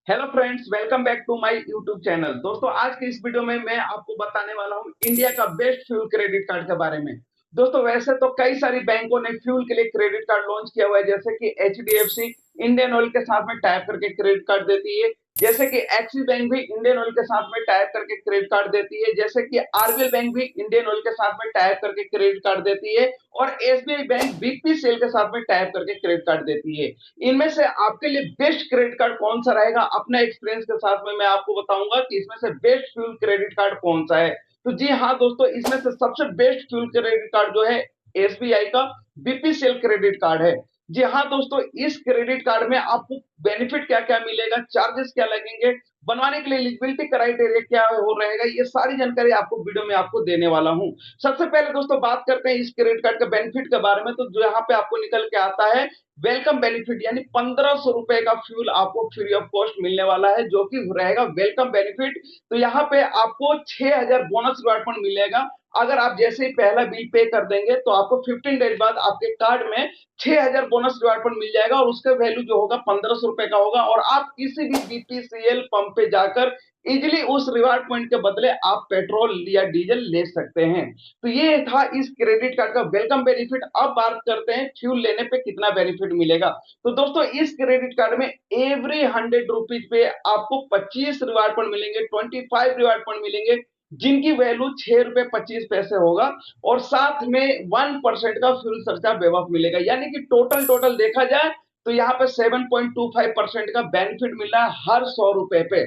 Hello friends, welcome back to my YouTube channel. दोस्तों, आज के इस वीडियो में मैं आपको बताने वाला हूं इंडिया का बेस्ट फ्यूल क्रेडिट कार्ड के बारे में। दोस्तों, वैसे तो कई सारी बैंकों ने फ्यूल के लिए क्रेडिट कार्ड लॉन्च किया हुआ है, जैसे कि एचडीएफसी इंडियन ऑयल के साथ में टाइप करके क्रेडिट कार्ड देती है। जैसे कि एक्सिस बैंक भी इंडियन ऑयल के साथ में टाइप करके क्रेडिट कार्ड देती है। जैसे कि आरबीएल बैंक भी इंडियन ऑयल के साथ में टाइप करके क्रेडिट कार्ड देती है। और एसबीआई बैंक बीपीसीएल के साथ में टाइप करके क्रेडिट कार्ड देती है। इनमें से आपके लिए बेस्ट क्रेडिट कार्ड कौन सा रहेगा, अपने एक्सपीरियंस के साथ में मैं आपको बताऊंगा कि इसमें से बेस्ट फ्यूल क्रेडिट कार्ड कौन सा है। तो जी हाँ दोस्तों, इसमें से सबसे बेस्ट फ्यूल क्रेडिट कार्ड जो है एसबीआई का बीपीसीएल क्रेडिट कार्ड है। जी हाँ दोस्तों, इस क्रेडिट कार्ड में आपको बेनिफिट क्या क्या मिलेगा, चार्जेस क्या लगेंगे, बनवाने के लिए एलिजिबिलिटी क्राइटेरिया क्या हो रहेगा, ये सारी जानकारी आपको वीडियो में आपको देने वाला हूं। सबसे पहले दोस्तों बात करते हैं इस क्रेडिट कार्ड के बेनिफिट के बारे में। तो जो यहाँ पे आपको निकल के आता है वेलकम बेनिफिट, यानी 1500 रुपए का फ्यूल आपको फ्री ऑफ कॉस्ट मिलने वाला है, जो कि रहेगा वेलकम बेनिफिट। तो यहाँ पे आपको 6000 बोनस रिवार्ड पॉइंट मिलेगा। अगर आप जैसे ही पहला बिल पे कर देंगे तो आपको 15 डेज बाद आपके कार्ड में 6000 बोनस रिवार्ड पॉइंट मिल जाएगा, और उसका वैल्यू जो होगा 1500 रुपए का होगा। और आप किसी भी बीपीसीएल पंप पे जाकर इजिली उस रिवार्ड पॉइंट के बदले आप पेट्रोल या डीजल ले सकते हैं। तो ये था इस क्रेडिट कार्ड का वेलकम बेनिफिट। अब बात करते हैं फ्यूल लेने पे कितना बेनिफिट मिलेगा। तो दोस्तों, इस क्रेडिट कार्ड में एवरी 100 रुपीज पे आपको 25 रिवार्ड पॉइंट मिलेंगे, 25 रिवार्ड पॉइंट मिलेंगे, जिनकी वैल्यू 6 रुपए 25 पैसे होगा। और साथ में 1% का फ्यूल सरचार्ज वेव मिलेगा, यानी कि टोटल टोटल देखा जाए तो यहाँ पे 7.25% का बेनिफिट मिल रहा है हर 100 रुपए पे।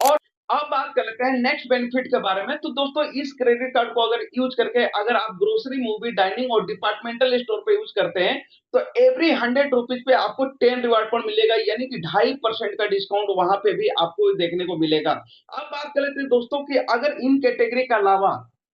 और अब बात कर लेते हैं नेक्स्ट बेनिफिट के बारे में। तो दोस्तों, इस क्रेडिट कार्ड को अगर यूज करके अगर आप ग्रोसरी, मूवी, डाइनिंग और डिपार्टमेंटल स्टोर पे यूज करते हैं तो एवरी 100 रुपीज पे आपको 10 रिवार्ड पॉइंट मिलेगा, यानी कि 2.5% का डिस्काउंट वहां पे भी आपको देखने को मिलेगा। अब बात कर लेते हैं दोस्तों कि अगर इन कैटेगरी के अलावा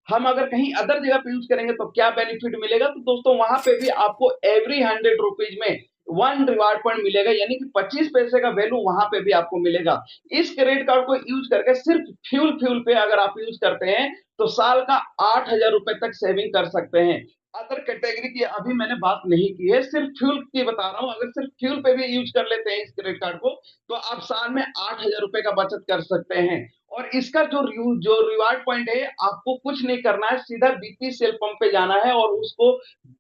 हम अगर कहीं अदर जगह पे यूज करेंगे तो क्या बेनिफिट मिलेगा। तो दोस्तों, वहां पे भी आपको एवरी 100 रुपीज में 1 रिवार्ड पॉइंट मिलेगा, यानी कि 25 पैसे का वैल्यू वहां पे भी आपको मिलेगा। इस क्रेडिट कार्ड को यूज करके सिर्फ फ्यूल फ्यूल पे अगर आप यूज करते हैं तो साल का 8000 रुपए तक सेविंग कर सकते हैं। अदर कैटेगरी की अभी मैंने बात नहीं की है, सिर्फ फ्यूल की बता रहा हूं। अगर सिर्फ फ्यूल पे भी यूज कर लेते हैं इस क्रेडिट कार्ड को तो आप साल में 8000 रुपए का बचत कर सकते हैं। और इसका जो रिवार्ड पॉइंट है, आपको कुछ नहीं करना है, सीधा बीपीसीएल पंप पे जाना है और उसको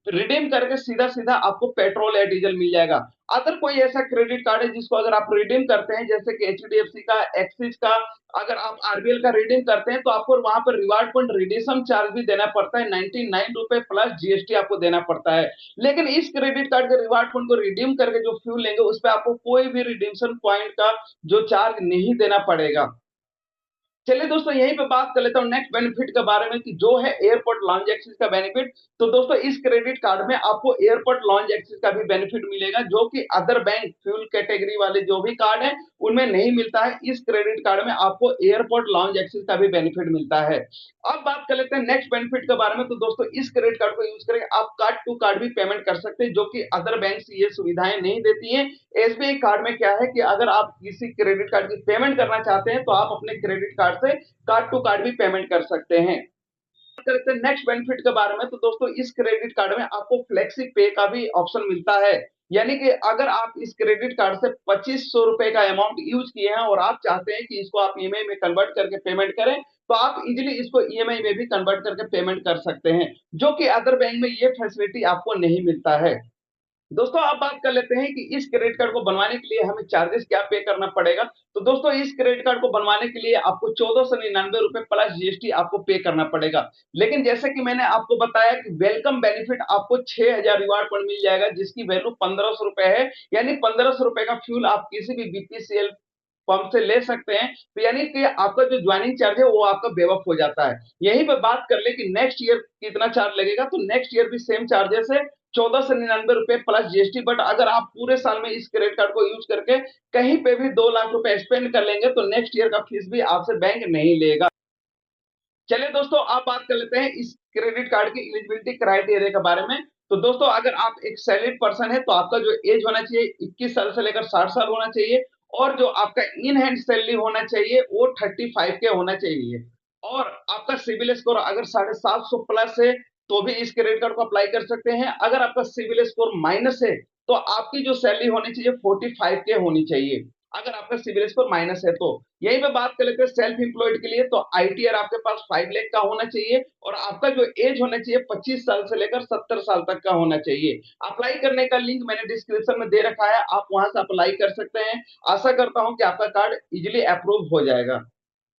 रिडीम करके सीधा सीधा आपको पेट्रोल या डीजल मिल जाएगा। अगर कोई ऐसा क्रेडिट कार्ड है जिसको अगर आप रिडीम करते हैं, जैसे कि एचडीएफसी का, एक्सिस का, अगर आप आरबीएल का रिडीम करते हैं तो आपको वहां पर रिवार्ड पॉइंट रिडीम चार्ज भी देना पड़ता है, 99 रुपए प्लस जीएसटी आपको देना पड़ता है। लेकिन इस क्रेडिट कार्ड के रिवार्ड पॉइंट को रिडीम करके जो फ्यूल लेंगे उस पर आपको कोई भी रिडीमशन पॉइंट का जो चार्ज नहीं देना पड़ेगा। चलिए दोस्तों, यहीं पे बात कर लेता हूँ नेक्स्ट बेनिफिट के बारे में कि जो है एयरपोर्ट लॉन्ज एक्सेस का बेनिफिट। तो दोस्तों, इस क्रेडिट कार्ड में आपको एयरपोर्ट लॉन्ज एक्सेस का भी बेनिफिट मिलेगा, जो कि अदर बैंक फ्यूल कैटेगरी वाले जो भी कार्ड है उनमें नहीं मिलता है। इस क्रेडिट कार्ड में आपको एयरपोर्ट लॉन्ज एक्सेस का भी बेनिफिट मिलता है। अब बात कर लेते हैं नेक्स्ट बेनिफिट के बारे में। तो दोस्तों, इस क्रेडिट कार्ड को यूज करके आप कार्ड टू कार्ड भी पेमेंट कर सकते हैं, जो कि अदर बैंक ये सुविधाएं नहीं देती है। एसबीआई कार्ड में क्या है कि अगर आप किसी क्रेडिट कार्ड की पेमेंट करना चाहते हैं तो आप अपने क्रेडिट कार्ड से कार्ड टू कार्ड भी पेमेंट कर सकते हैं। करते हैं नेक्स्ट बेनिफिट के बारे में। तो दोस्तों, इस क्रेडिट कार्ड में आपको फ्लेक्सी पे का भी ऑप्शन मिलता है, यानी कि अगर आप इस क्रेडिट कार्ड से 2500 रुपए का अमाउंट यूज किए हैं और आप चाहते हैं कि इसको आप ईएमआई में कन्वर्ट करके पेमेंट करें, तो आप इजिली इसको ईएमआई में भी कन्वर्ट करके पेमेंट कर सकते हैं, जो कि अदर बैंक में ये फैसिलिटी आपको नहीं मिलता है। दोस्तों, अब बात कर लेते हैं कि इस क्रेडिट कार्ड को बनवाने के लिए हमें चार्जेस क्या पे करना पड़ेगा। तो दोस्तों, इस क्रेडिट कार्ड को बनवाने के लिए आपको 1499 रुपए प्लस जीएसटी आपको पे करना पड़ेगा। लेकिन जैसे कि मैंने आपको बताया कि वेलकम बेनिफिट आपको 6000 रिवार्ड पॉइंट मिल जाएगा, जिसकी वैल्यू 1500 रुपए है, यानी 1500 रुपए का फ्यूल आप किसी भी बीपीसीएल पंप से ले सकते हैं। तो यानी कि आपका जो ज्वाइनिंग चार्ज है वो आपका बेवअप हो जाता है। यहीं पे बात कर ले कि नेक्स्ट ईयर कितना चार्ज लगेगा। तो नेक्स्ट ईयर भी सेम चार्जेस है, 1499 रुपए प्लस जीएसटी। बट अगर आप पूरे साल में इस क्रेडिट कार्ड को यूज करके कहीं पे भी 2 लाख रुपए स्पेंड कर लेंगे तो नेक्स्ट ईयर का फीस भी आपसे बैंक नहीं लेगा। चलिए दोस्तों, आप बात कर लेते हैं इस क्रेडिट कार्ड की एलिजिबिलिटी क्राइटेरिया के बारे में। तो दोस्तों, अगर आप एक सैलरीड पर्सन है तो आपका जो एज होना चाहिए 21 साल से लेकर 60 साल होना चाहिए, और जो आपका इन हैंड सैलरी होना चाहिए वो 35 के होना चाहिए। और आपका सिविल स्कोर अगर 750 प्लस है तो भी इस क्रेडिट कार्ड को अप्लाई कर सकते हैं। अगर आपका सिविल स्कोर माइनस है तो आपकी जो सैलरी होनी चाहिए 45 के होनी चाहिए। अगर आपका सिविल स्कोर माइनस है तो। यहीं पे बात कर लेते हैं सेल्फ एम्प्लॉयड के लिए, तो आईटीआर आपके पास 5 लाख का होना चाहिए और आपका जो एज होना चाहिए 25 साल से लेकर 70 साल तक का होना चाहिए। अप्लाई करने का लिंक मैंने डिस्क्रिप्शन में दे रखा है, आप वहां से अप्लाई कर सकते हैं। आशा करता हूं कि आपका कार्ड इजीली अप्रूव हो जाएगा।